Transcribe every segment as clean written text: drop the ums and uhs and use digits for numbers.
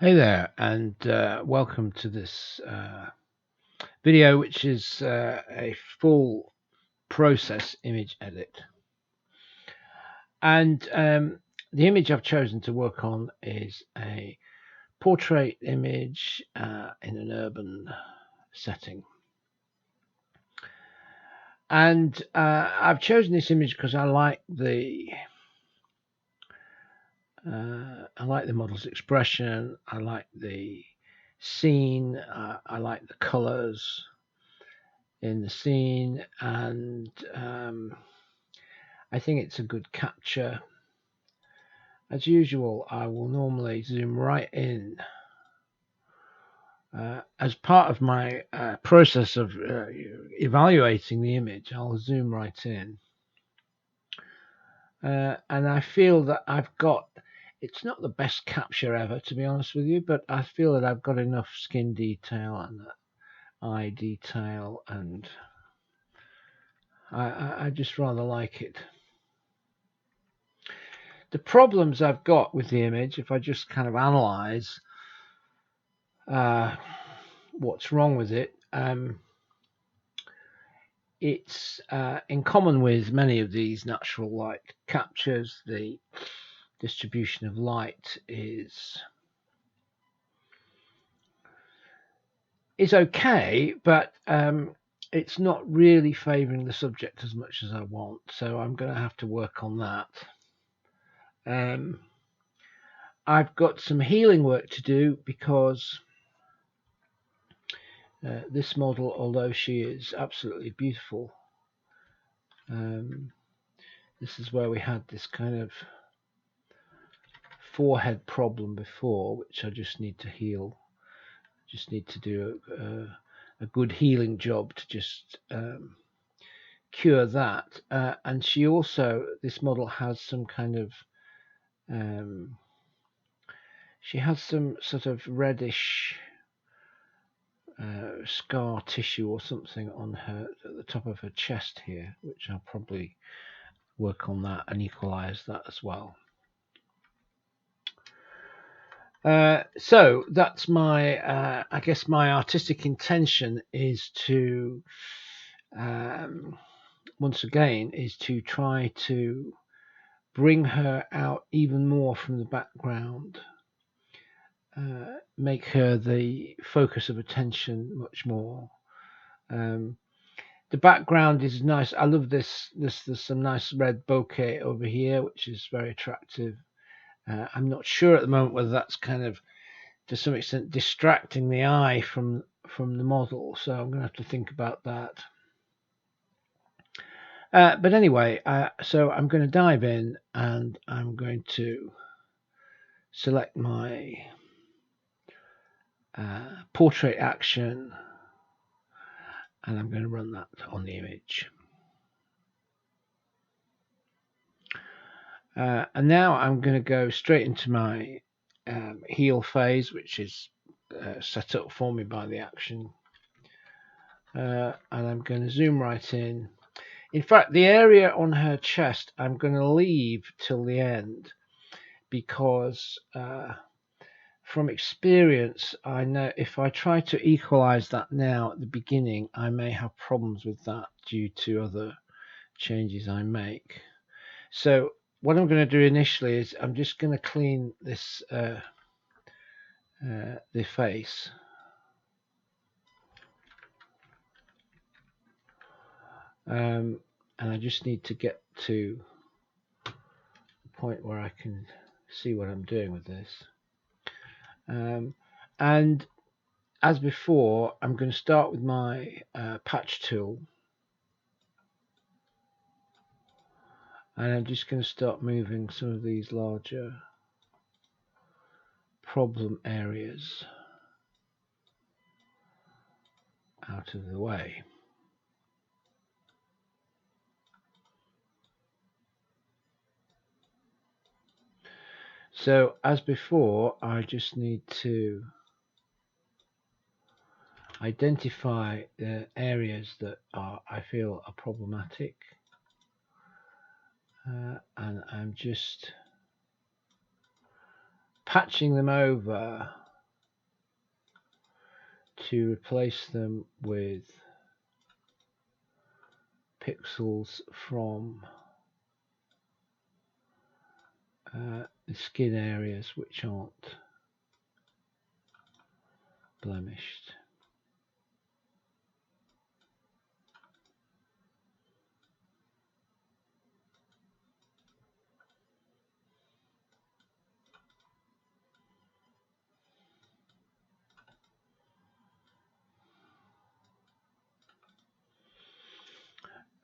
Hey there, and welcome to this video, which is a full process image edit. And the image I've chosen to work on is a portrait image in an urban setting. And I've chosen this image because I like the model's expression. I like the scene. I like the colors in the scene, and I think it's a good capture. As usual, I will normally zoom right in. As part of my process of evaluating the image, I'll zoom right in. And I feel that I've got, it's not the best capture ever, to be honest with you, but I feel that I've got enough skin detail and eye detail, and I just rather like it. The problems I've got with the image, if I just kind of analyze what's wrong with it, it's in common with many of these natural light captures, the distribution of light is okay, but it's not really favoring the subject as much as I want, so I'm going to have to work on that. I've got some healing work to do because this model, although she is absolutely beautiful, this is where we had this kind of forehead problem before, which I just need to heal. Just need to do a good healing job to just cure that. And she also, this model has some kind of, she has some sort of reddish scar tissue or something on her at the top of her chest here, which I'll probably work on that and equalize that as well. So that's my, I guess my artistic intention is to, once again, is to try to bring her out even more from the background, make her the focus of attention much more. The background is nice. I love this. There's some nice red bokeh over here, which is very attractive. I'm not sure at the moment whether that's kind of, to some extent, distracting the eye from the model, so I'm going to have to think about that. But anyway, so I'm going to dive in, and I'm going to select my portrait action, and I'm going to run that on the image. And now I'm going to go straight into my heal phase, which is set up for me by the action. And I'm going to zoom right in. In fact, the area on her chest I'm going to leave till the end, because from experience, I know if I try to equalize that now at the beginning, I may have problems with that due to other changes I make. So what I'm going to do initially is I'm just going to clean this the face. And I just need to get to the point where I can see what I'm doing with this. And as before, I'm going to start with my patch tool, and I'm just going to start moving some of these larger problem areas out of the way. So as before, I just need to identify the areas that I feel are problematic, and I'm just patching them over to replace them with pixels from the skin areas which aren't blemished.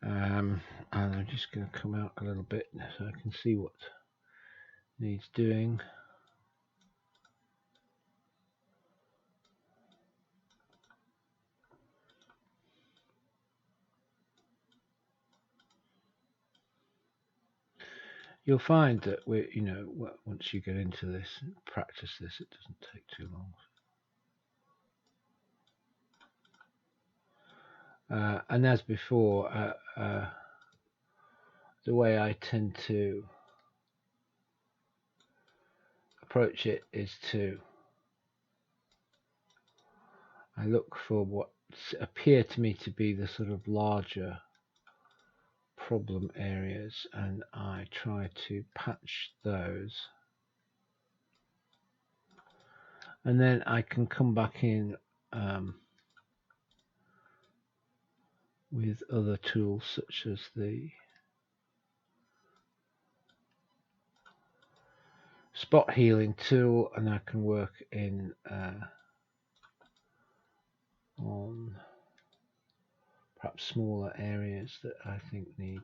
And I'm just going to come out a little bit so I can see what needs doing. You'll find that once you get into this, practice this, it doesn't take too long. And as before, the way I tend to approach it is I look for what appear to me to be the sort of larger problem areas, and I try to patch those, and then I can come back in with other tools such as the spot healing tool, and I can work in on perhaps smaller areas that I think need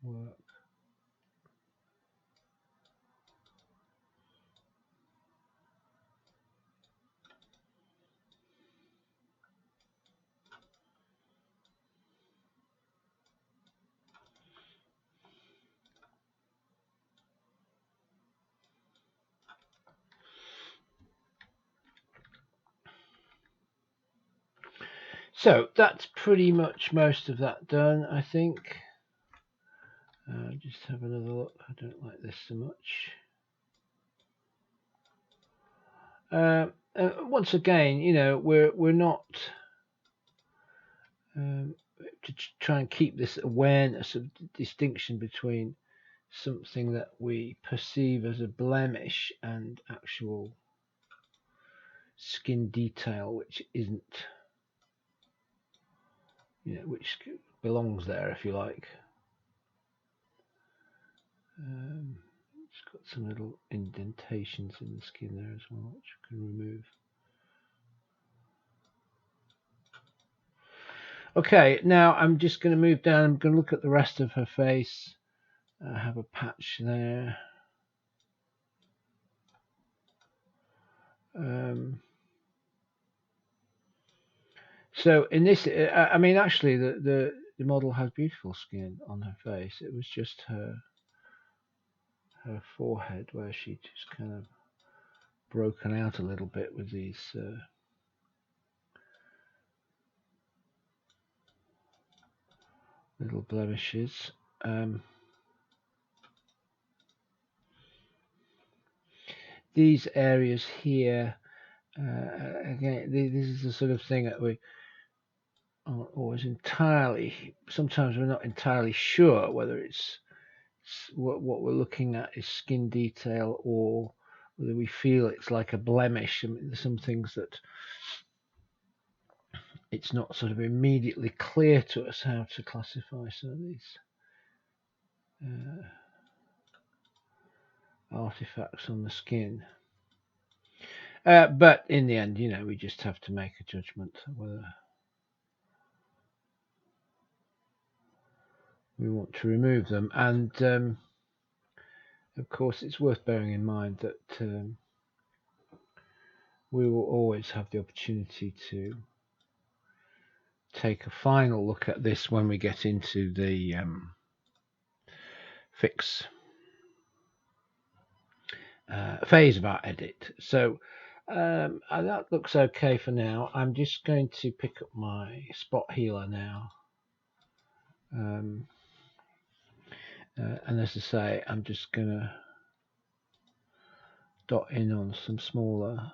work. So that's pretty much most of that done, I think. Just have another look. I don't like this so much. Once again, we're not to try and keep this awareness of distinction between something that we perceive as a blemish and actual skin detail, which isn't, which belongs there, if you like. It's got some little indentations in the skin there as well, which we can remove. Okay, now I'm just going to move down. I'm going to look at the rest of her face. I have a patch there. So in this, I mean, actually, the model has beautiful skin on her face. It was just her forehead where she just kind of broken out a little bit with these little blemishes. These areas here, again, this is the sort of thing that we aren't always entirely. Sometimes we're not entirely sure whether it's what we're looking at is skin detail or whether we feel it's like a blemish. I mean, there's some things that it's not sort of immediately clear to us how to classify some of these artifacts on the skin. But in the end, we just have to make a judgment whether we want to remove them. And of course, it's worth bearing in mind that we will always have the opportunity to take a final look at this when we get into the fix phase of our edit. So that looks okay for now. I'm just going to pick up my spot healer now. And as I say, I'm just going to dot in on some smaller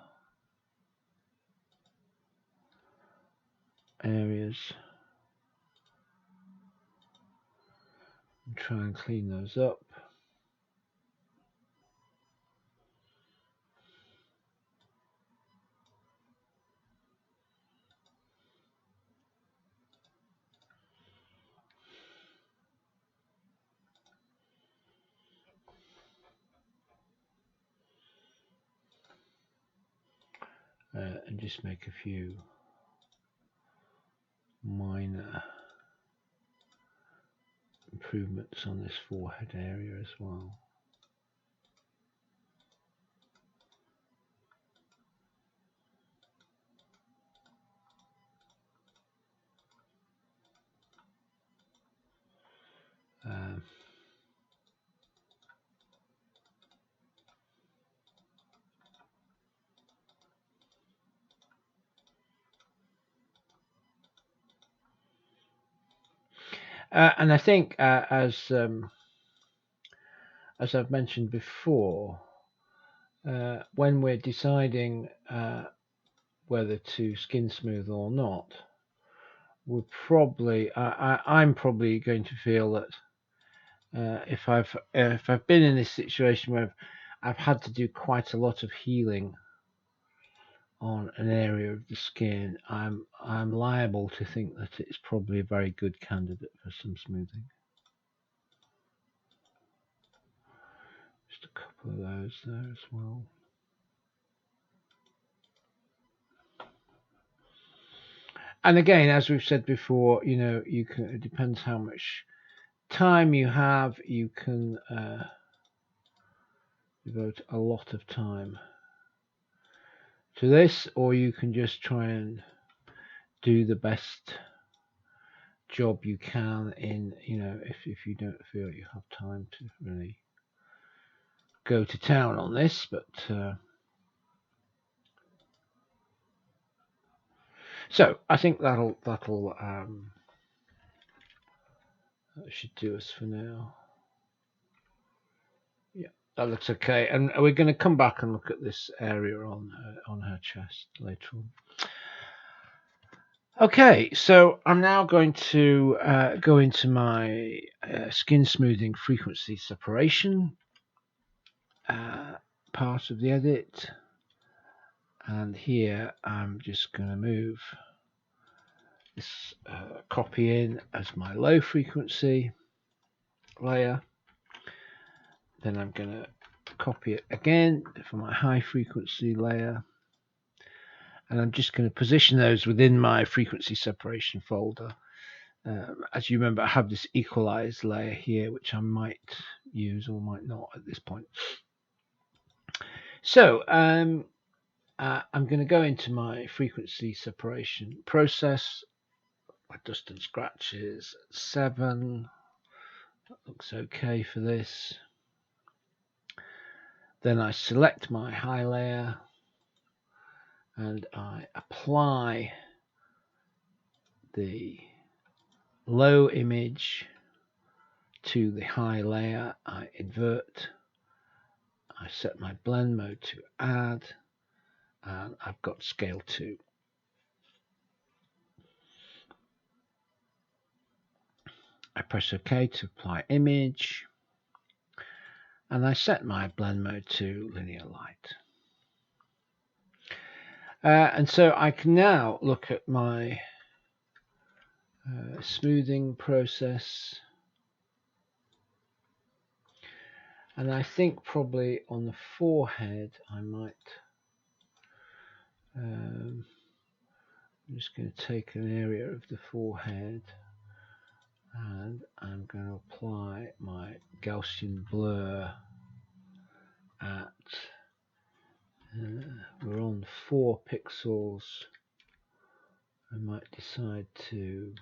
areas and try and clean those up. And just make a few minor improvements on this forehead area as well. And I think, as I've mentioned before, when we're deciding whether to skin smooth or not, we're probably I'm probably going to feel that if I've been in this situation where I've had to do quite a lot of healing on an area of the skin, I'm liable to think that it's probably a very good candidate for some smoothing. Just a couple of those there as well. And again, as we've said before, you can. It depends how much time you have. You can devote a lot of time to this, or you can just try and do the best job you can in, if you don't feel you have time to really go to town on this. But so I think that'll that should do us for now. Yeah, that looks okay. And we're going to come back and look at this area on her chest later on. Okay, so I'm now going to go into my skin smoothing frequency separation part of the edit. And here I'm just going to move this copy in as my low frequency layer. Then I'm going to copy it again for my high frequency layer. And I'm just going to position those within my frequency separation folder. As you remember, I have this equalize layer here, which I might use or might not at this point. So I'm going to go into my frequency separation process. My dust and scratch is 7. That looks okay for this. Then I select my high layer and I apply the low image to the high layer. I invert. I set my blend mode to add, and I've got scale 2. I press OK to apply image, and I set my blend mode to linear light. And so I can now look at my smoothing process. And I think probably on the forehead I might, I'm just going to take an area of the forehead and I'm going to apply my Gaussian blur at, we're on 4 pixels. I might decide to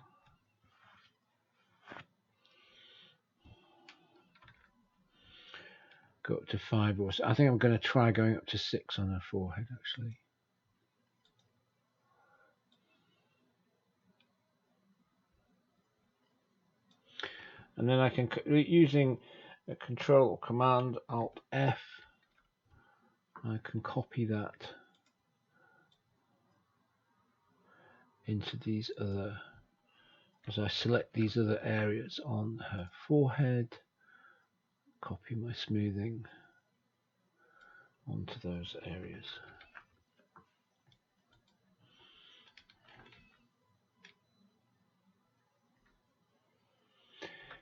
go up to 5 or so. I think I'm going to try going up to 6 on her forehead actually. And then I can, using a Control or Command Alt F, I can copy that into these other, as I select these other areas on her forehead, copy my smoothing onto those areas.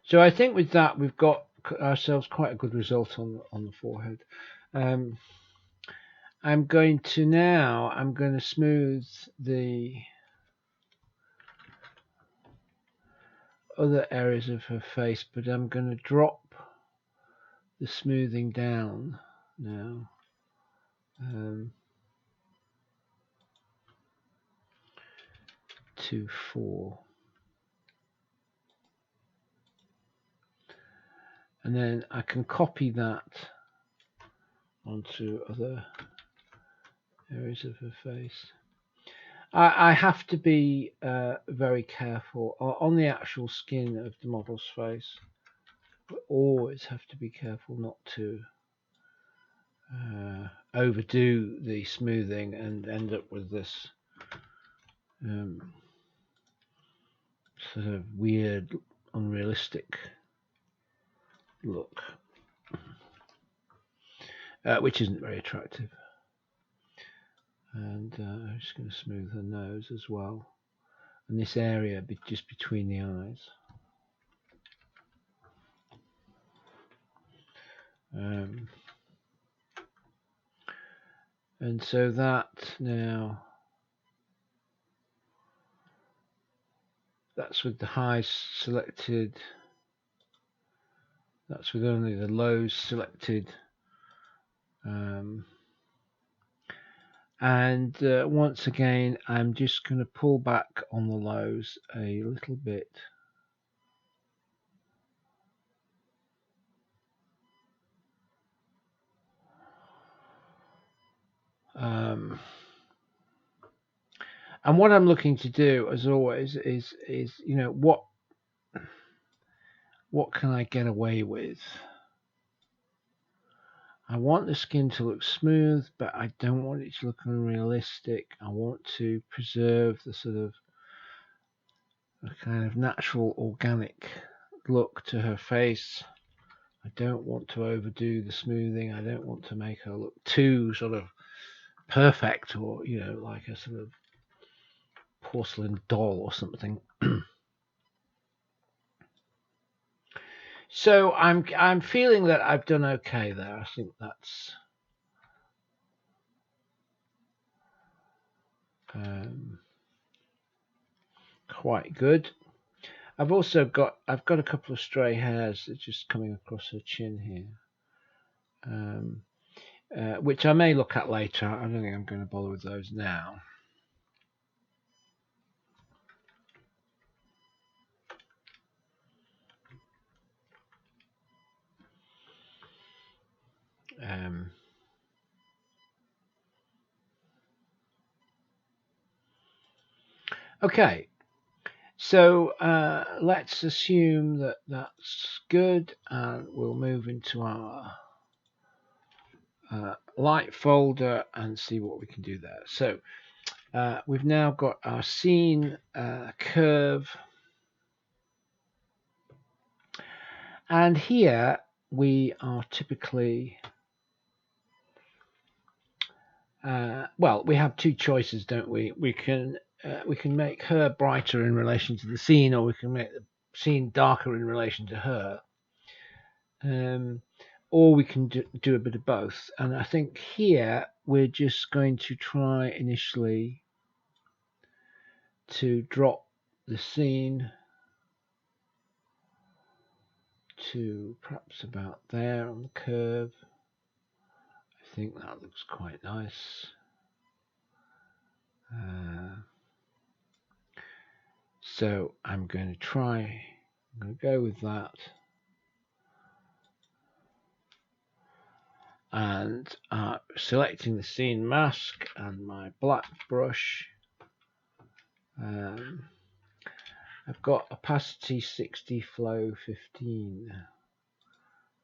So I think with that we've got ourselves quite a good result on the forehead. I'm going to smooth the other areas of her face, but I'm going to drop the smoothing down now. To 4. And then I can copy that onto other areas of her face. I have to be very careful on the actual skin of the model's face. I always have to be careful not to overdo the smoothing and end up with this sort of weird, unrealistic look, which isn't very attractive. And I'm just going to smooth her nose as well, and this area just between the eyes. And so that now, that's with the highs selected, that's with only the lows selected. And once again, I'm just going to pull back on the lows a little bit. And what I'm looking to do, as always, is you know, what can I get away with? I want the skin to look smooth, but I don't want it to look unrealistic. I want to preserve the sort of a kind of natural, organic look to her face. I don't want to overdo the smoothing. I don't want to make her look too sort of perfect, or you know, like a sort of porcelain doll or something. So I'm feeling that I've done okay there. I think that's quite good. I've got a couple of stray hairs that's just coming across her chin here, which I may look at later. I don't think I'm going to bother with those now. Okay, so let's assume that that's good, and we'll move into our light folder and see what we can do there. So we've now got our scene curve, and here we are typically well, we have two choices, don't we? We can make her brighter in relation to the scene, or we can make the scene darker in relation to her, or we can do a bit of both. And I think here we're just going to try initially to drop the scene to perhaps about there on the curve. I think that looks quite nice. So I'm going to go with that. And selecting the scene mask and my black brush. I've got opacity 60, flow 15.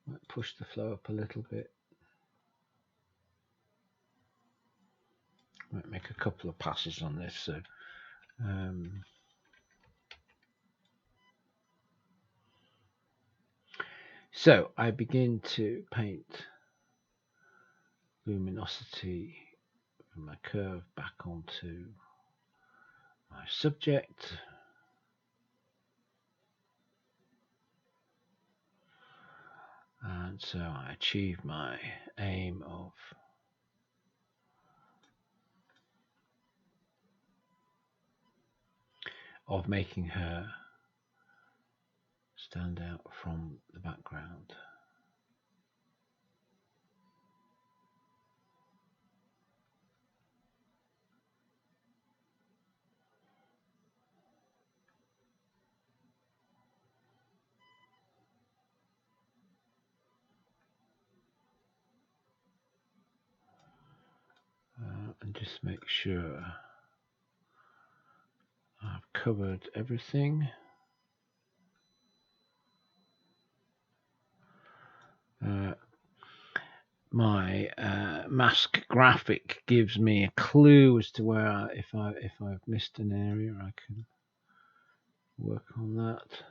Might push the flow up a little bit. Might make a couple of passes on this, so So I begin to paint luminosity from my curve back onto my subject. And so I achieve my aim of making her stand out from the background. And just make sure I've covered everything. My mask graphic gives me a clue as to where if I've missed an area, I can work on that.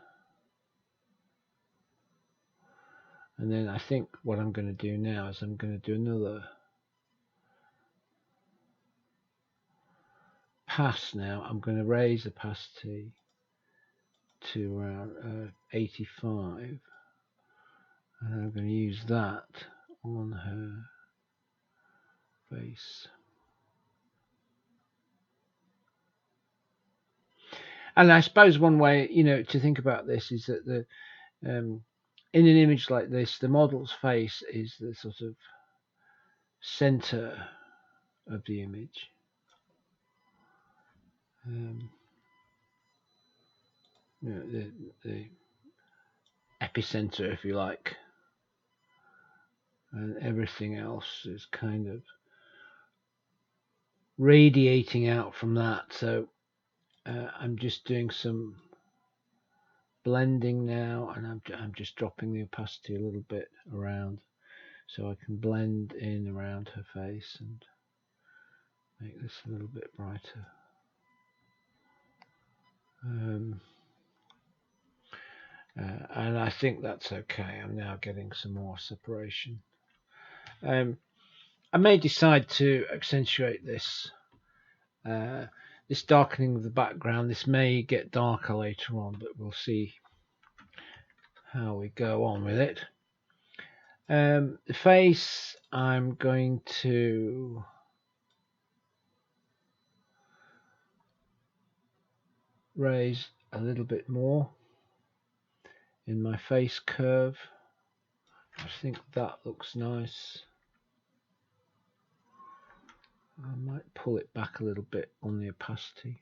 And then I think what I'm going to do now is I'm going to do another pass now. I'm going to raise the opacity to around 85, and I'm going to use that on her face. And I suppose one way, to think about this is that in an image like this, the model's face is the sort of center of the image. The epicenter, if you like, and everything else is kind of radiating out from that. So I'm just doing some blending now, and I'm just dropping the opacity a little bit around so I can blend in around her face and make this a little bit brighter. And I think that's okay. I'm now getting some more separation. I may decide to accentuate this this darkening of the background. This may get darker later on, but we'll see how we go on with it. The face, I'm going to raise a little bit more in my face curve. I think that looks nice. I might pull it back a little bit on the opacity.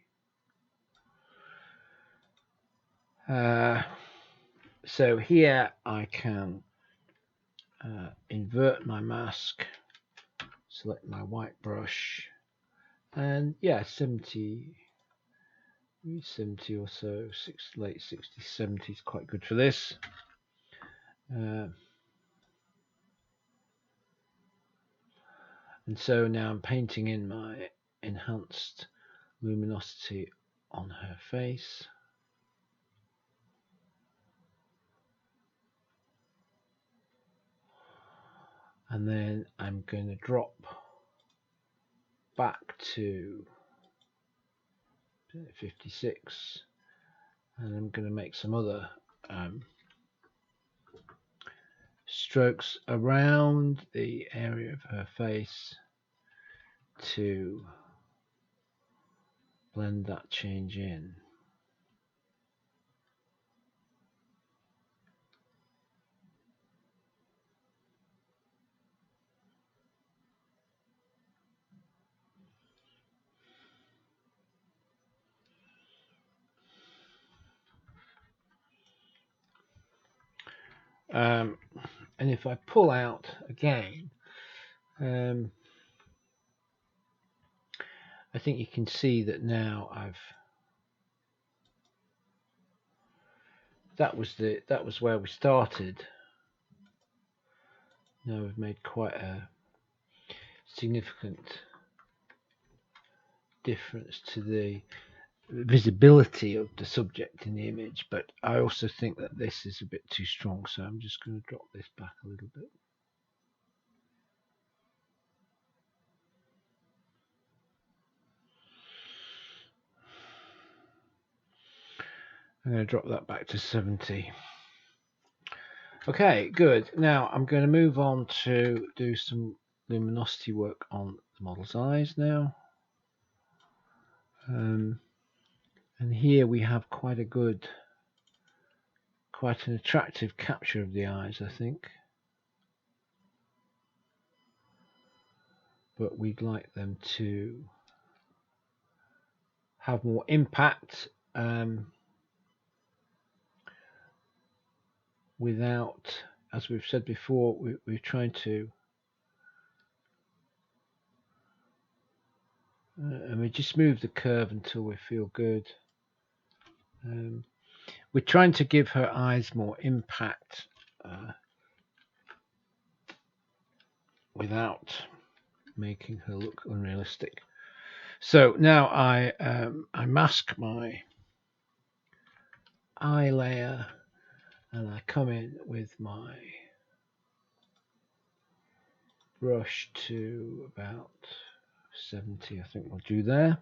So here I can invert my mask, select my white brush, and yeah, 70 or so, late 60s, 70s, quite good for this. And so now I'm painting in my enhanced luminosity on her face. And then I'm going to drop back to 56, and I'm going to make some other strokes around the area of her face to blend that change in. And if I pull out again, I think you can see that now that was where we started. Now we've made quite a significant difference to the visibility of the subject in the image, but I also think that this is a bit too strong, so I'm just going to drop this back a little bit. I'm going to drop that back to 70. Okay, good. Now I'm going to move on to do some luminosity work on the model's eyes now. And here we have quite an attractive capture of the eyes, I think. But we'd like them to have more impact without, as we've said before, we're trying to and we just move the curve until we feel good. We're trying to give her eyes more impact without making her look unrealistic. So now I mask my eye layer and I come in with my brush to about 70, I think we'll do there.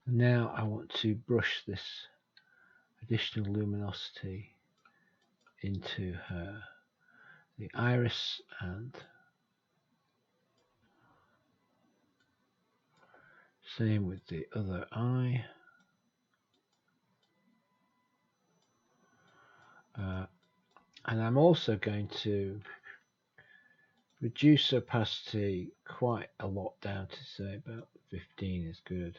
And now I want to brush this additional luminosity into the iris, and same with the other eye. And I'm also going to reduce opacity quite a lot down to say about 15 is good,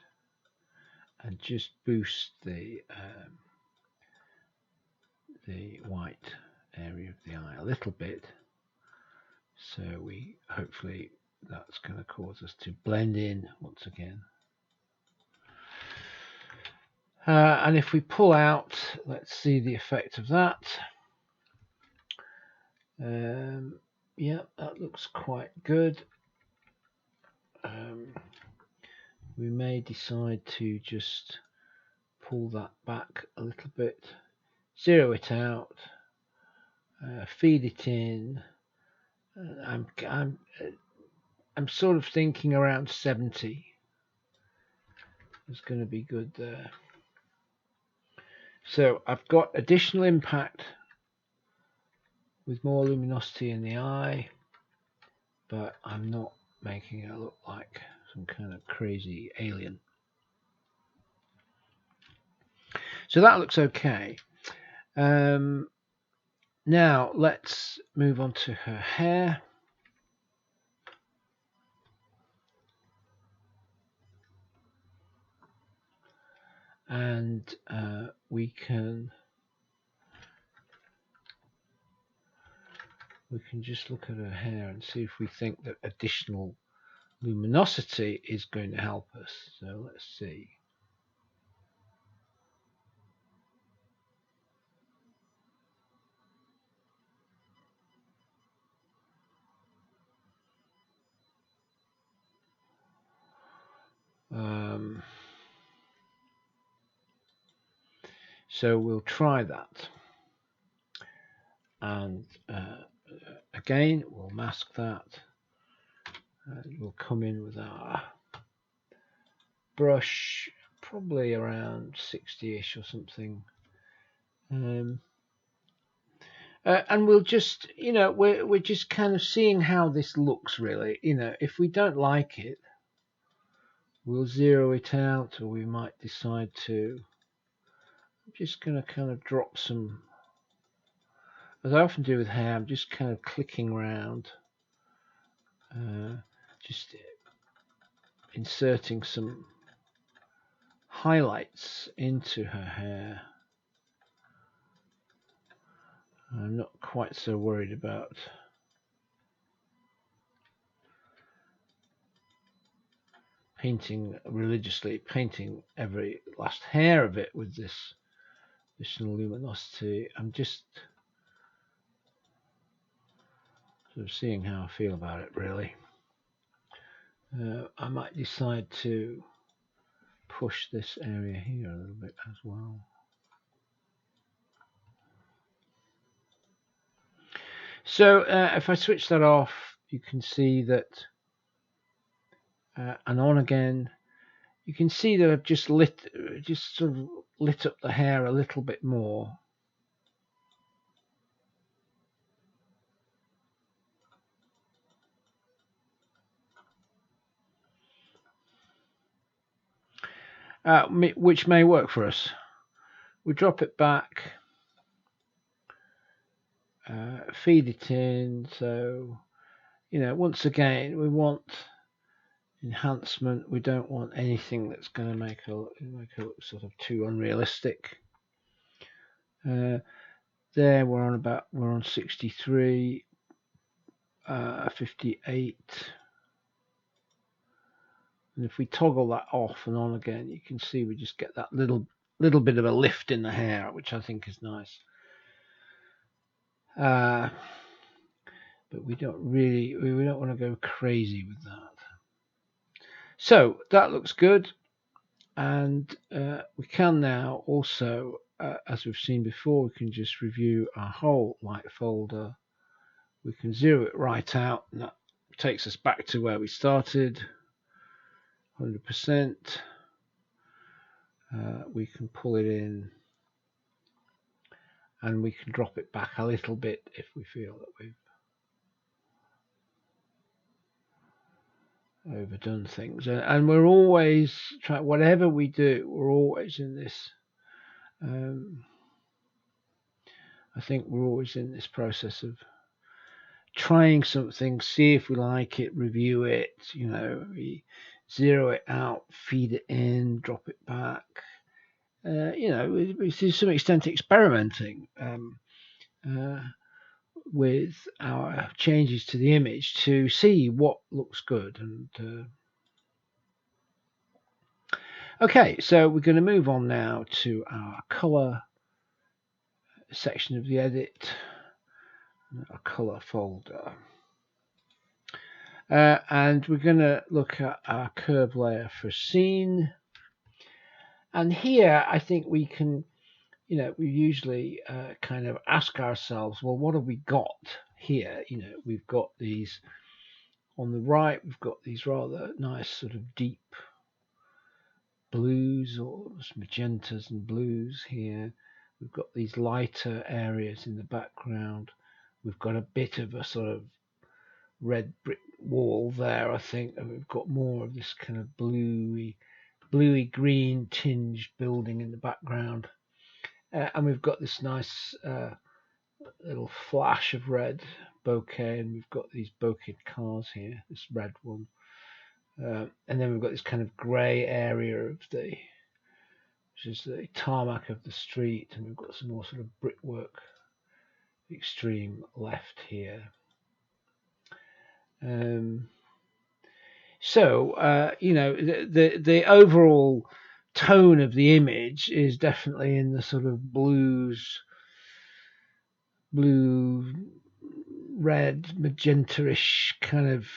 and just boost the white area of the eye a little bit, so we hopefully that's going to cause us to blend in once again. And if we pull out, let's see the effect of that. Yeah, that looks quite good. We may decide to just pull that back a little bit, zero it out, feed it in. I'm sort of thinking around 70 is going to be good there. So I've got additional impact with more luminosity in the eye, but I'm not making it look like some kind of crazy alien. So that looks okay. Now let's move on to her hair. And we can just look at her hair and see if we think that additional luminosity is going to help us. So let's see. So we'll try that, and again we'll mask that, and we'll come in with our brush probably around 60ish or something, and we'll just, we're just kind of seeing how this looks really. If we don't like it, we'll zero it out, or we might decide to. I'm just going to kind of drop some, as I often do with hair, I'm just kind of clicking around, just inserting some highlights into her hair. I'm not quite so worried about painting religiously, painting every last hair of it with this additional luminosity. I'm just sort of seeing how I feel about it, really. I might decide to push this area here a little bit as well. So if I switch that off, you can see that, and on again, you can see that I've just sort of lit up the hair a little bit more. Which may work for us. We drop it back, feed it in. So, once again, we want enhancement. We don't want anything that's going to make it look sort of too unrealistic. There we're on 63, 58. And if we toggle that off and on again, you can see we just get that little bit of a lift in the hair, which I think is nice. But we don't want to go crazy with that. So that looks good, and we can now also, as we've seen before, we can just review our whole light folder. We can zero it right out, and that takes us back to where we started. 100%. We can pull it in, and we can drop it back a little bit if we feel that we've overdone things. And we're always trying, whatever we do, we're always in this. I think we're always in this process of trying something, see if we like it, review it. We zero it out, feed it in, drop it back. We to some extent experimenting with our changes to the image to see what looks good. And okay, so we're going to move on now to our color section of the edit, a color folder. And we're going to look at our curve layer for scene. And here, I think we can, we usually kind of ask ourselves, well, what have we got here? We've got these, on the right, we've got these rather nice sort of deep blues or magentas and blues here. We've got these lighter areas in the background. We've got a bit of a sort of red brick wall there, I think, and we've got more of this kind of bluey green tinged building in the background, and we've got this nice little flash of red bokeh, and we've got these bokeh cars here, this red one, and then we've got this kind of grey area of which is the tarmac of the street, and we've got some more sort of brickwork extreme left here. So the overall tone of the image is definitely in the sort of blue, red, magenta-ish kind of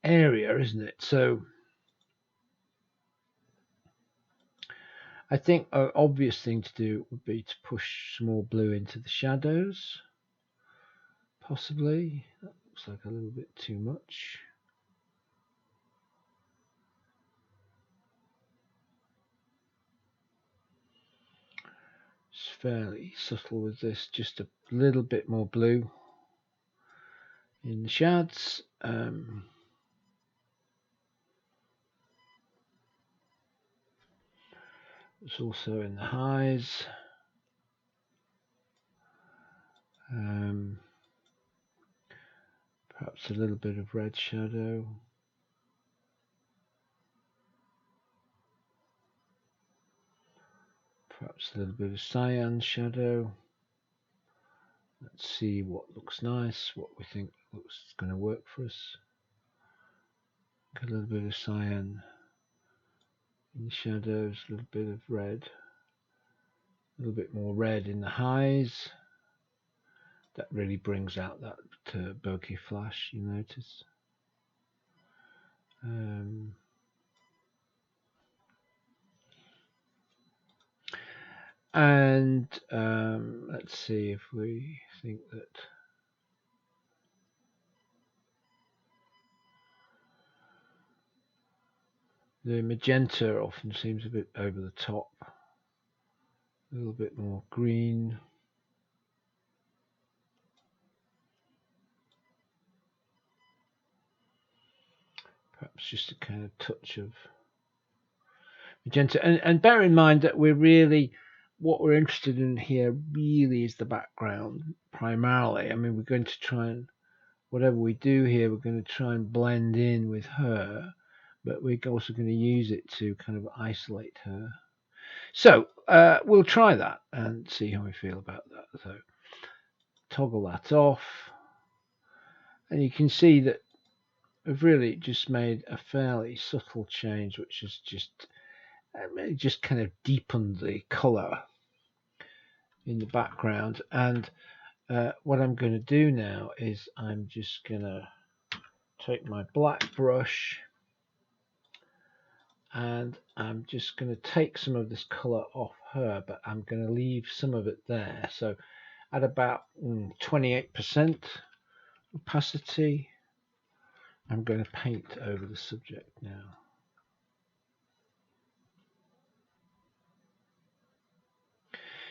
area, isn't it? So I think an obvious thing to do would be to push some more blue into the shadows, possibly. That looks like a little bit too much. It's fairly subtle with this, just a little bit more blue in the shads. It's also in the highs. Perhaps a little bit of red shadow. Perhaps a little bit of cyan shadow. Let's see what looks nice, what we think looks going to work for us. A little bit of cyan in the shadows, a little bit of red, a little bit more red in the highs. That really brings out that bokeh flash, you notice. And let's see if we think that the magenta often seems a bit over the top, a little bit more green. Perhaps just a kind of touch of magenta. And bear in mind that what we're interested in here really is the background primarily. I mean, we're going to try and, whatever we do here, we're going to try and blend in with her, but we're also going to use it to kind of isolate her. So we'll try that and see how we feel about that. So toggle that off, and you can see that we've really just made a fairly subtle change, which is just kind of deepened the color in the background. And what I'm going to do now is I'm just going to take my black brush and I'm just going to take some of this color off her, but I'm going to leave some of it there. So at about 28% opacity, I'm going to paint over the subject now.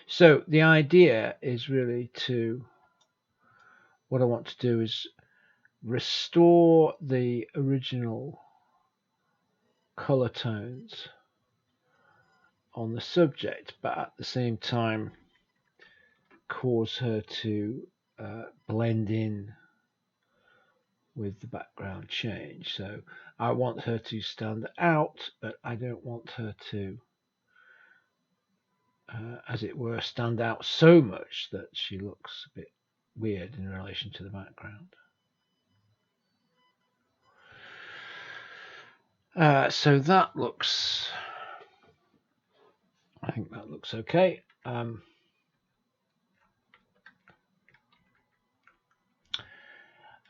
So the idea is really what I want to do is restore the original color tones on the subject, but at the same time cause her to blend in with the background change. So I want her to stand out, but I don't want her to, as it were, stand out so much that she looks a bit weird in relation to the background. So that looks, I think that looks okay.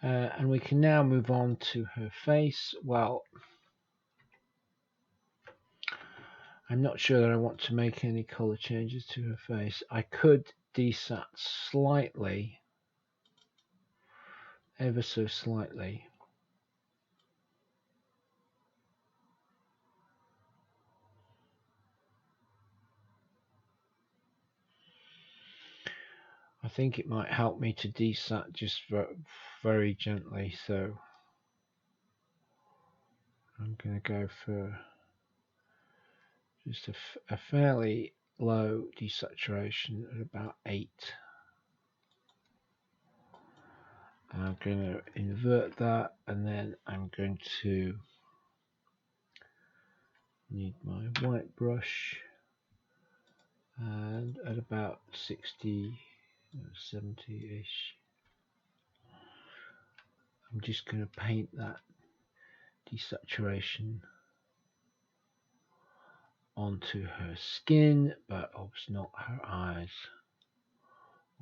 And we can now move on to her face. Well, I'm not sure that I want to make any color changes to her face. I could desat slightly, ever so slightly. I think it might help me to desat just very gently. So I'm going to go for just a fairly low desaturation at about 8. I'm going to invert that, and then I'm going to need my white brush, and at about 60, 70-ish, I'm just going to paint that desaturation onto her skin, but obviously not her eyes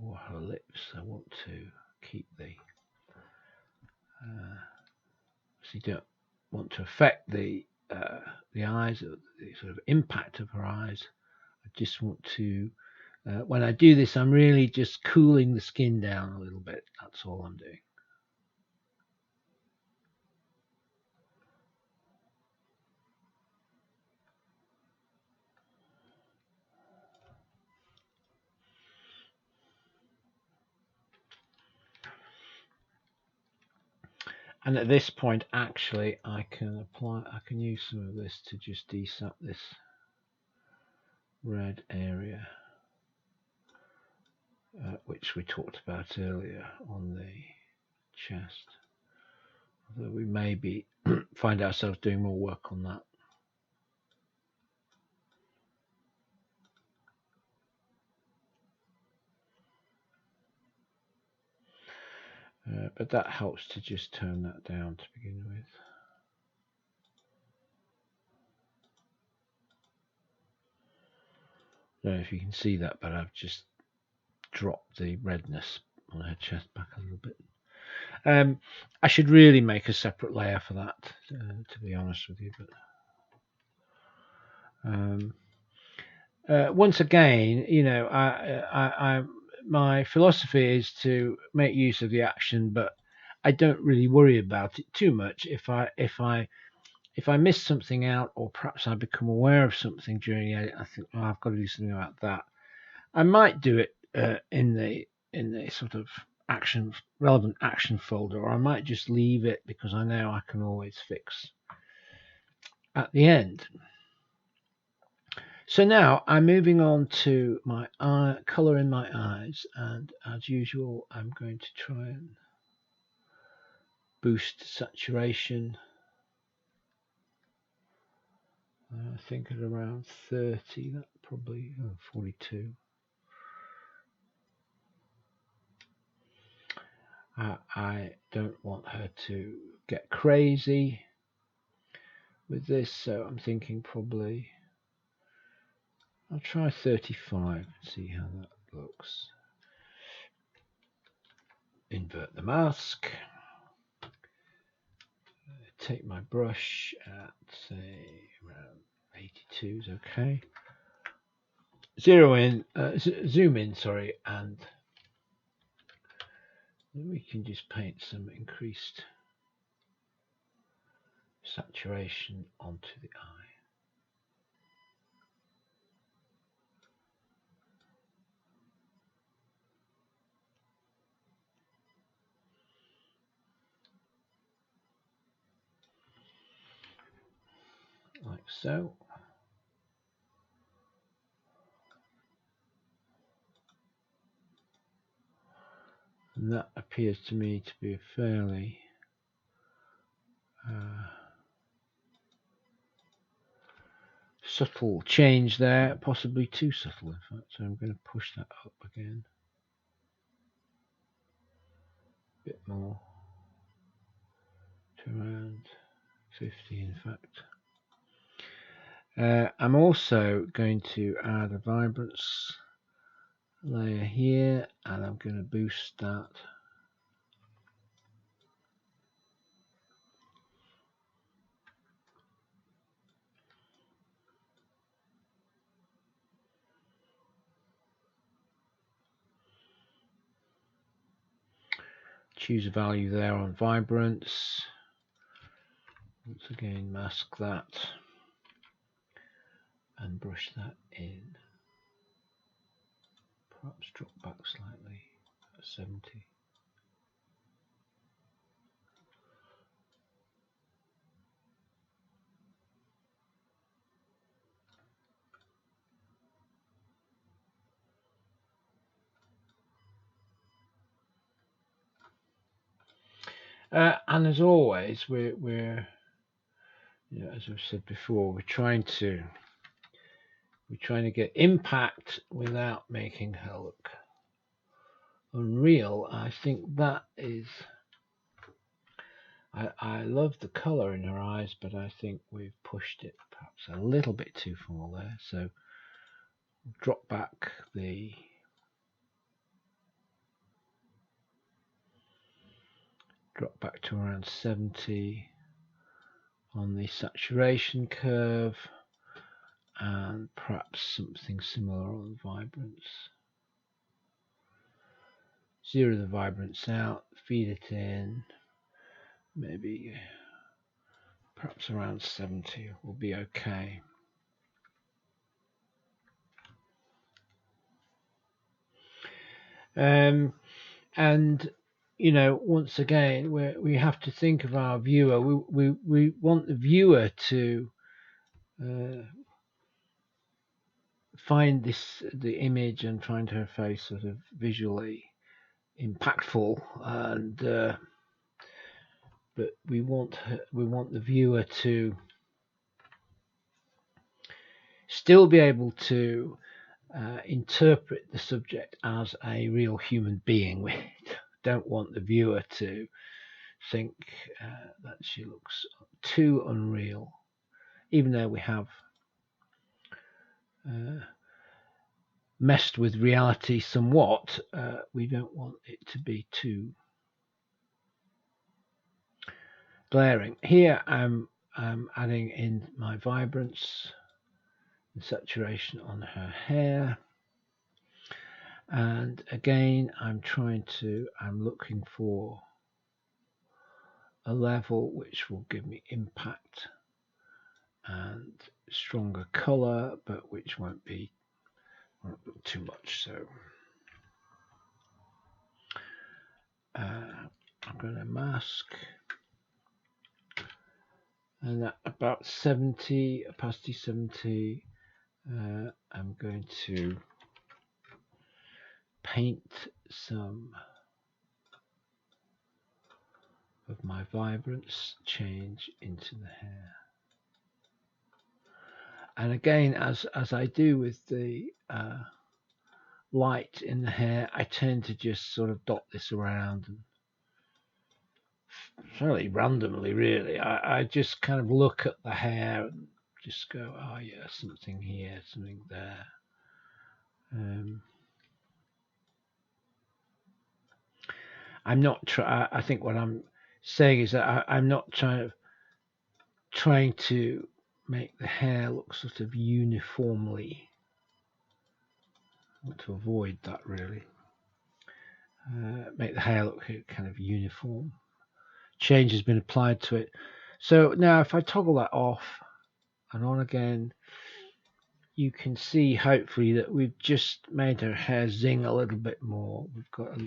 or her lips. I want to keep the so you don't want to affect the eyes, or the sort of impact of her eyes. I just want to, when I do this, I'm really just cooling the skin down a little bit. That's all I'm doing. And at this point, actually, I can use some of this to just desat this red area, which we talked about earlier on the chest. Although we maybe find ourselves doing more work on that. But that helps to just turn that down to begin with. I don't know if you can see that, but I've just dropped the redness on her chest back a little bit. I should really make a separate layer for that, to be honest with you. But once again, my philosophy is to make use of the action, but I don't really worry about it too much. If I miss something out, or perhaps I become aware of something during it, I think, oh, I've got to do something about that. I might do it in the sort of relevant action folder, or I might just leave it because I know I can always fix at the end. So now I'm moving on to my color in my eyes, and as usual, I'm going to try and boost saturation. I think at around 30, that probably 42. I don't want her to get crazy with this, so I'm thinking probably I'll try 35 and see how that looks. Invert the mask. Take my brush at, say, around 82 is okay. Zoom in, sorry, and then we can just paint some increased saturation onto the eye. Like so. And that appears to me to be a fairly subtle change there, possibly too subtle in fact, so I'm going to push that up again a bit more to around 50 in fact. I'm also going to add a vibrance layer here, and I'm going to boost that. Choose a value there on vibrance. Once again, mask that and brush that in. Perhaps drop back slightly at 70. And as always, we're as we've said before, we're trying to get impact without making her look unreal. I think that is. I love the colour in her eyes, but I think we've pushed it perhaps a little bit too far there. So drop back to around 70 on the saturation curve, and perhaps something similar on vibrance. Zero the vibrance out, feed it in, maybe perhaps around 70 will be okay. And once again, we have to think of our viewer. We want the viewer to find the image and find her face sort of visually impactful, and but we want the viewer to still be able to interpret the subject as a real human being. We don't want the viewer to think that she looks too unreal, even though we have messed with reality somewhat. We don't want it to be too glaring. Here I'm adding in my vibrance and saturation on her hair. And again, I'm looking for a level which will give me impact and stronger color, but which won't look too much. So I'm going to mask, and at about 70, opacity 70, I'm going to paint some of my vibrance change into the hair. And again, as I do with the light in the hair, I tend to just sort of dot this around and fairly randomly, really. I just kind of look at the hair and just go, oh yeah, something here, something there. I'm not I think what I'm saying is that I'm not trying to make the hair look sort of uniformly. I want to avoid that, really. Make the hair look kind of uniform. Change has been applied to it. So now if I toggle that off and on again, you can see hopefully that we've just made her hair zing a little bit more. We've got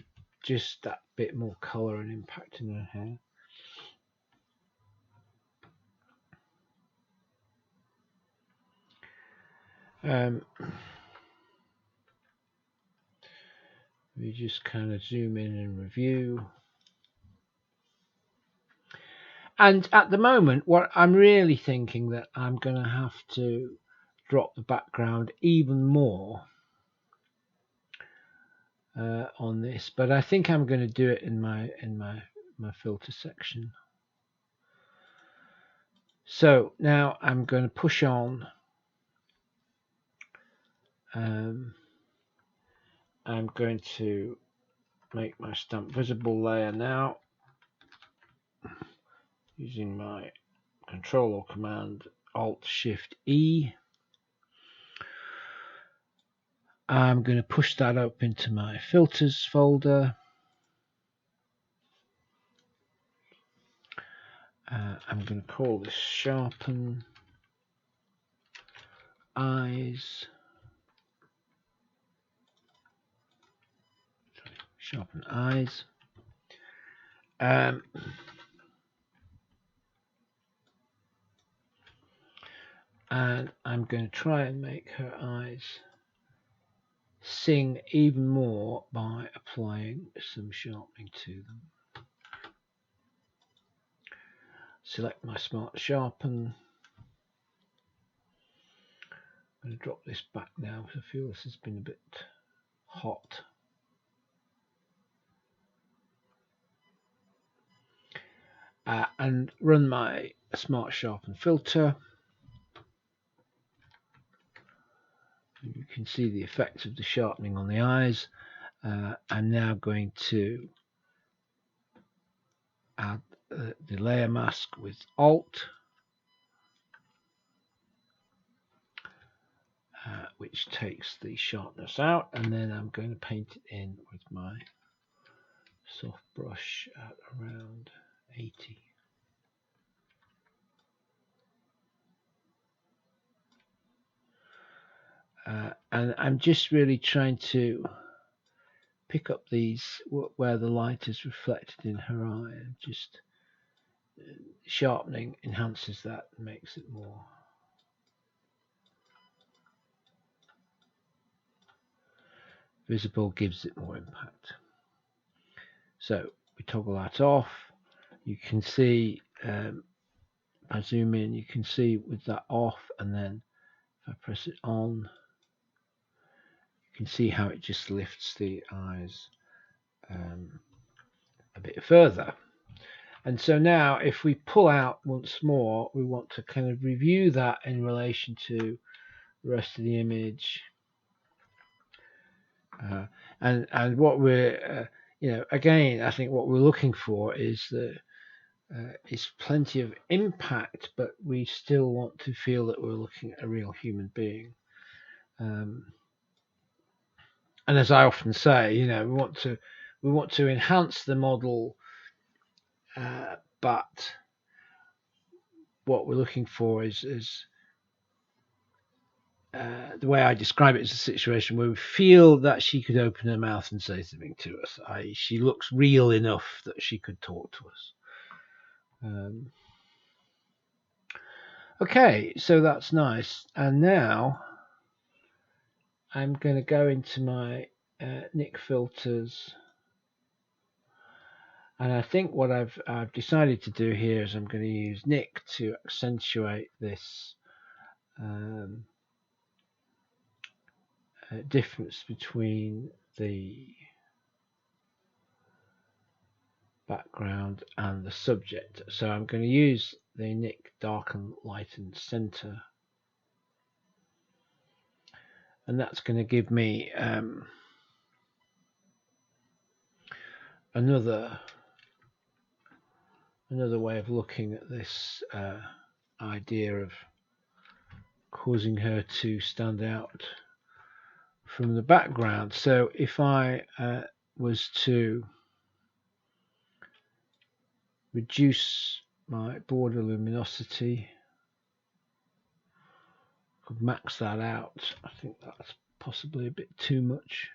just that bit more color and impact in her hair. We just kind of zoom in and review. And at the moment, what I'm really thinking that I'm going to have to drop the background even more on this, but I think I'm going to do it in my filter section. So now I'm going to push on. I'm going to make my stamp visible layer now using my Control or Command Alt Shift E. I'm going to push that up into my filters folder. I'm going to call this Sharpen Eyes. Sharpen Eyes. And I'm going to try and make her eyes sing even more by applying some sharpening to them. Select my Smart Sharpen. I'm going to drop this back now because I feel this has been a bit hot. And run my Smart Sharpen filter. And you can see the effect of the sharpening on the eyes. I'm now going to add the layer mask with Alt, which takes the sharpness out, and then I'm going to paint it in with my soft brush at around 80. And I'm just really trying to pick up these where the light is reflected in her eye, and just sharpening enhances that and makes it more visible, gives it more impact. So we toggle that off. You can see, if I zoom in, you can see with that off, and then if I press it on, you can see how it just lifts the eyes a bit further. And so now if we pull out once more, we want to kind of review that in relation to the rest of the image. And what we're, again, I think what we're looking for is plenty of impact, but we still want to feel that we're looking at a real human being. And as I often say, we want to enhance the model, but what we're looking for is the way I describe it is a situation where we feel that she could open her mouth and say something to us. She looks real enough that she could talk to us. Okay, so that's nice. And now I'm going to go into my Nik filters. And I think what I've decided to do here is I'm going to use Nik to accentuate this difference between the background and the subject. So I'm going to use the Nik darken, lighten, center, and that's going to give me another way of looking at this idea of causing her to stand out from the background. So if I was to reduce my border luminosity, could max that out. I think that's possibly a bit too much.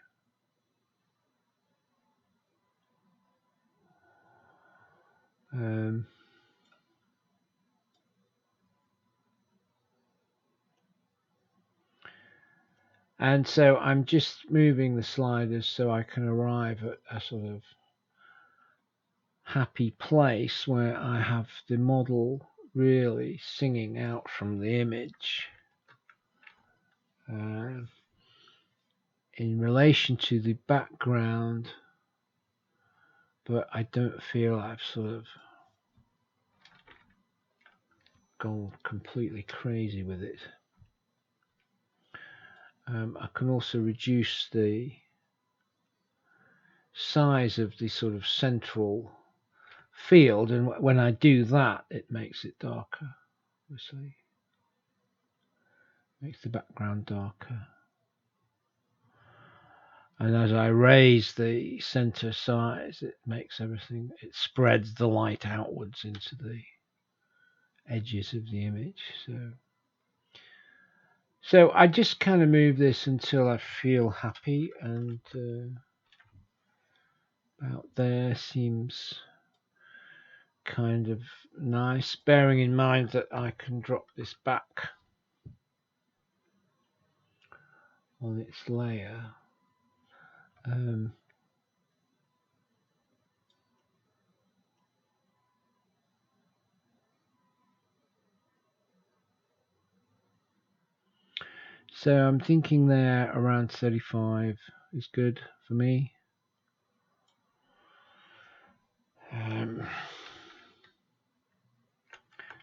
And so I'm just moving the sliders so I can arrive at a sort of happy place where I have the model really singing out from the image in relation to the background, but I don't feel I've sort of gone completely crazy with it. I can also reduce the size of the sort of central field, and when I do that, it makes it darker. Obviously, makes the background darker. And as I raise the center size, it makes everything, it spreads the light outwards into the edges of the image. So I just kind of move this until I feel happy, and about there seems kind of nice, bearing in mind that I can drop this back on its layer. So I'm thinking there around 35 is good for me.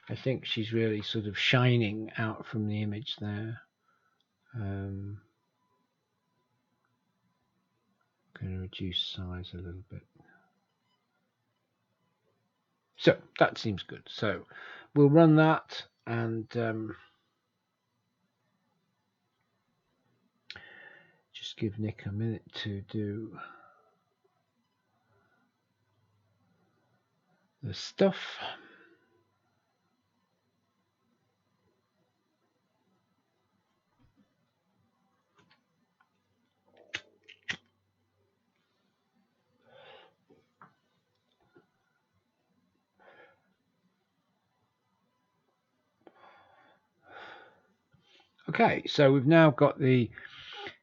I think she's really sort of shining out from the image there. I'm going to reduce size a little bit. So that seems good. So we'll run that and just give Nik a minute to do the stuff. Okay, so we've now got the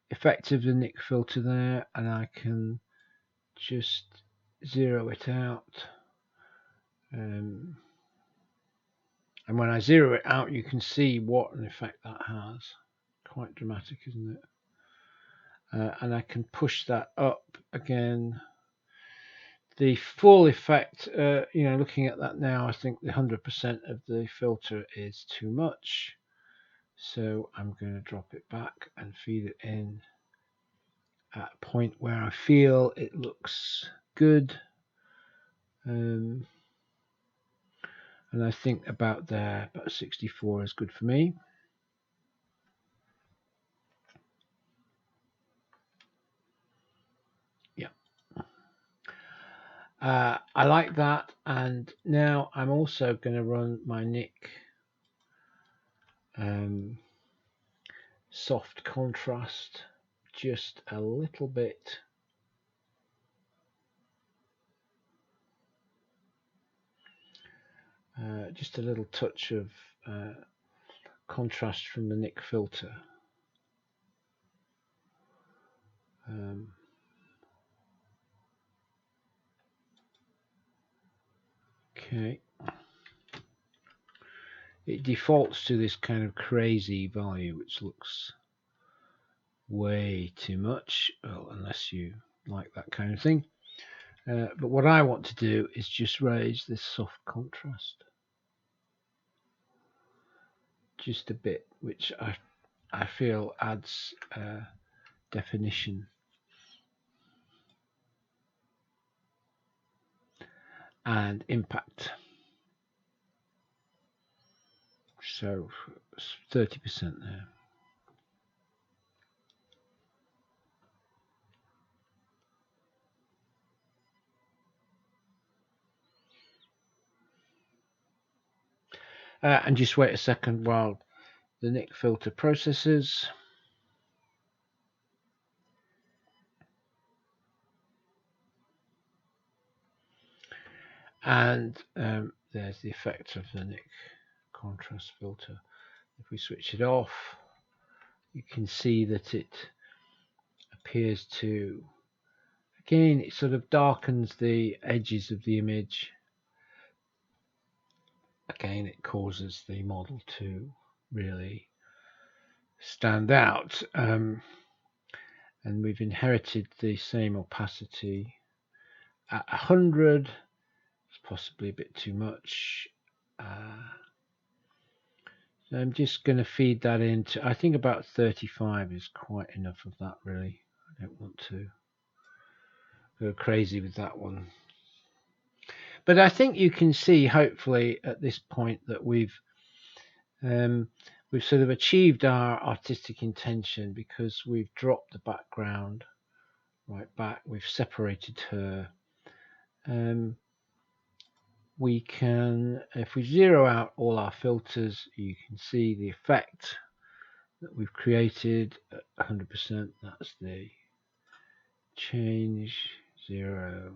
effect of the Nik filter there, and I can just zero it out. And when I zero it out, you can see what an effect that has. Quite dramatic, isn't it? And I can push that up again. The full effect, looking at that now, I think the 100% of the filter is too much. So I'm going to drop it back and feed it in at a point where I feel it looks good. And I think about 64 is good for me. I like that, and now I'm also going to run my Nik soft contrast just a little bit. Just a little touch of contrast from the Nik filter. Okay. It defaults to this kind of crazy value, which looks way too much, well, unless you like that kind of thing. But what I want to do is just raise this soft contrast just a bit, which I feel adds definition and impact. So 30% there. And just wait a second while the Nik filter processes. And there's the effect of the Nik contrast filter. If we switch it off, you can see that it appears to, again, it sort of darkens the edges of the image. Again, it causes the model to really stand out. And we've inherited the same opacity at 100. It's possibly a bit too much. So I'm just going to feed that into, I think about 35 is quite enough of that, really. I don't want to go crazy with that one. But I think you can see, hopefully, at this point that we've sort of achieved our artistic intention, because we've dropped the background right back. We've separated her. We can, if we zero out all our filters, you can see the effect that we've created at 100%. That's the change, 0,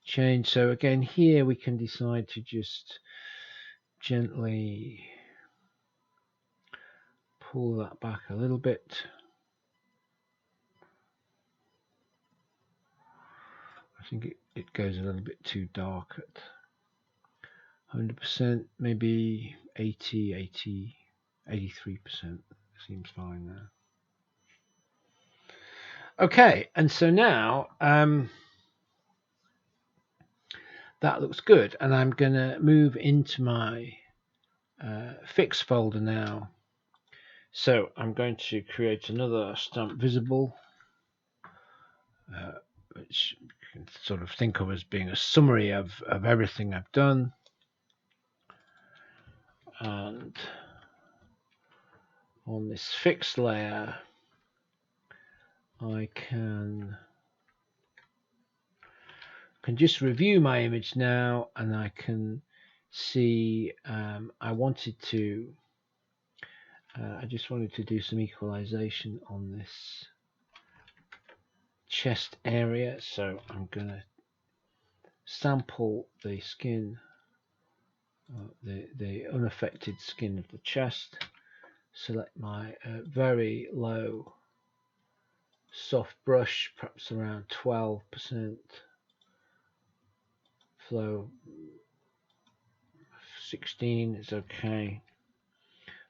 change. So again, here we can decide to just gently pull that back a little bit. I think it goes a little bit too dark at 100%, maybe 80, 83% seems fine there. Okay, and so now that looks good, and I'm going to move into my fix folder now. So I'm going to create another stamp visible, which you can sort of think of as being a summary of everything I've done. And on this fix layer, I can just review my image now, and I can see I just wanted to do some equalization on this chest area. So I'm going to sample the skin, the unaffected skin of the chest, select my very low soft brush, perhaps around 12%, flow 16 is okay.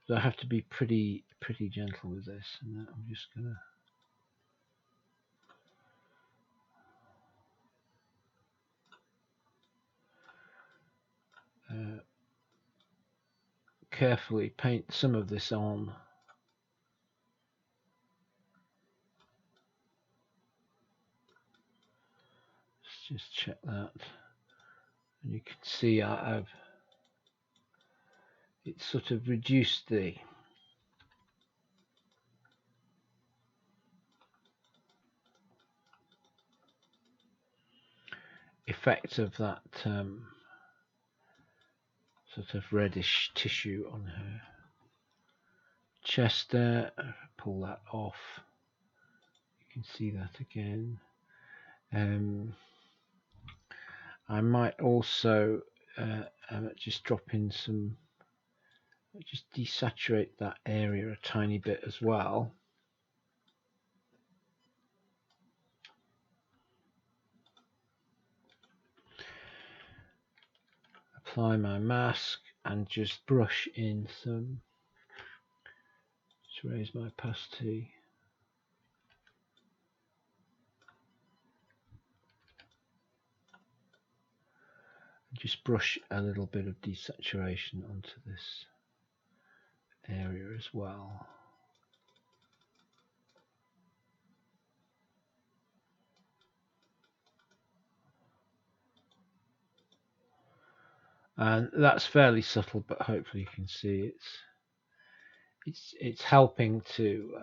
So I have to be pretty gentle with this, and I'm just gonna carefully paint some of this on. Let's just check that, and you can see it's sort of reduced the effect of that sort of reddish tissue on her chest there. Pull that off. You can see that again. I might also just drop in some, just desaturate that area a tiny bit as well. Apply my mask and just brush in some, just raise my opacity. Just brush a little bit of desaturation onto this area as well. And that's fairly subtle, but hopefully you can see it's helping to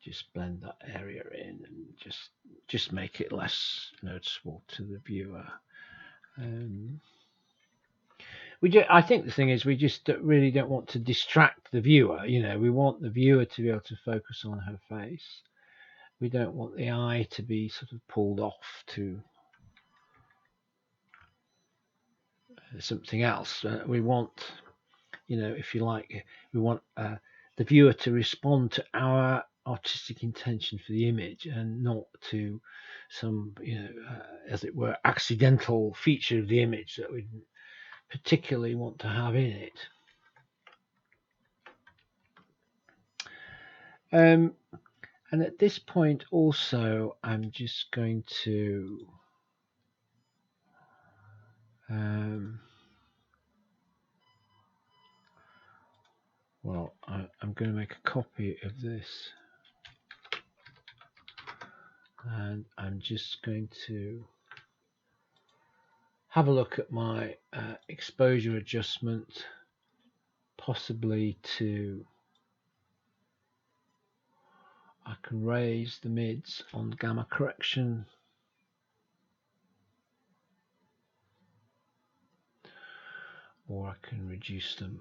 just blend that area in and just make it less noticeable to the viewer. I think the thing is, we just really don't want to distract the viewer. You know, we want the viewer to be able to focus on her face. We don't want the eye to be sort of pulled off to something else. We want, you know, if you like, we want the viewer to respond to our artistic intention for the image and not to some, you know, as it were, accidental feature of the image that we particularly want to have in it. And at this point also, I'm just going to well, I'm going to make a copy of this, and I'm just going to have a look at my exposure adjustment, possibly I can raise the mids on gamma correction, or I can reduce them.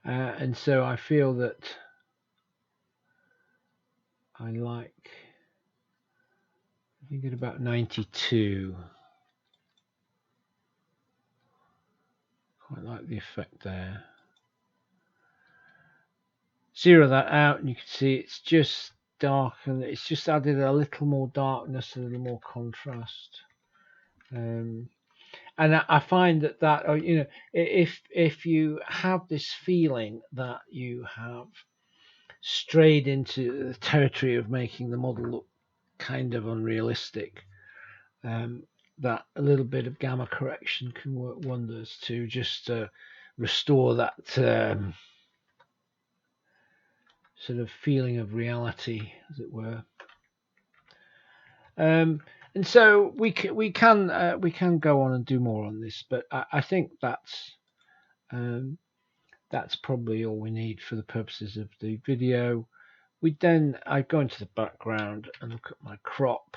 And so I feel that I think at about 92. Quite like the effect there. Zero that out, and you can see it's just dark, and it's just added a little more darkness, a little more contrast. And I find that you know, if you have this feeling that you have strayed into the territory of making the model look kind of unrealistic, that a little bit of gamma correction can work wonders to just restore that sort of feeling of reality, as it were. And so we can go on and do more on this, but I think that's probably all we need for the purposes of the video. I go into the background and look at my crop,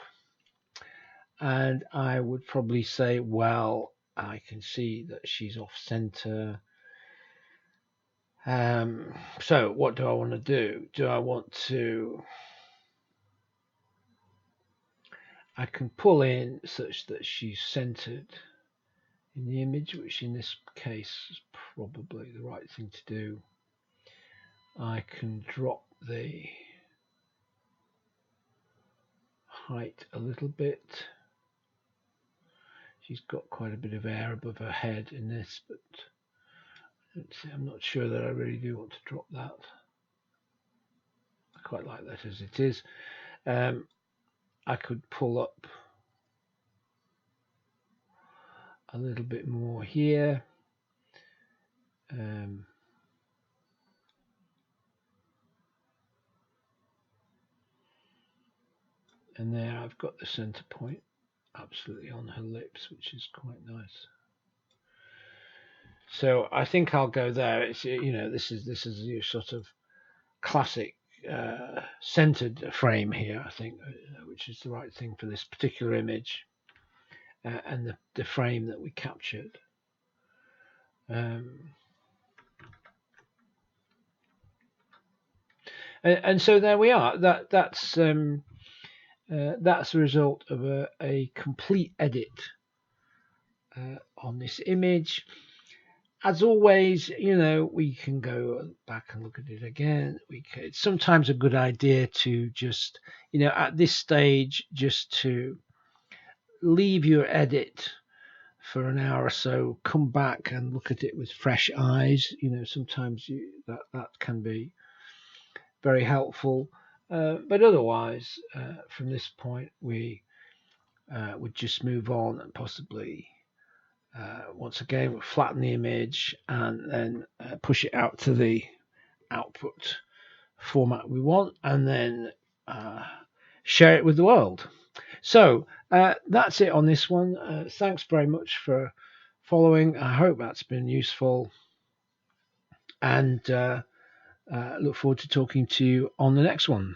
and I would probably say, well, I can see that she's off center. So what do I want to do? Do I want to? I can pull in such that she's centered in the image, which in this case is probably the right thing to do. I can drop the height a little bit. She's got quite a bit of air above her head in this, but I'm not sure that I really do want to drop that. I quite like that as it is. I could pull up a little bit more here. And there I've got the center point absolutely on her lips, which is quite nice. So I think I'll go there. It's this is your sort of classic centered frame here. I think, which is the right thing for this particular image and the frame that we captured. And so there we are. That's the result of a complete edit on this image. As always, we can go back and look at it again. It's sometimes a good idea to just, at this stage, just to leave your edit for an hour or so, come back and look at it with fresh eyes. Sometimes that can be very helpful. But otherwise, from this point, we would just move on and possibly, once again, we'll flatten the image and then push it out to the output format we want, and then share it with the world. So that's it on this one. Thanks very much for following. I hope that's been useful, and look forward to talking to you on the next one.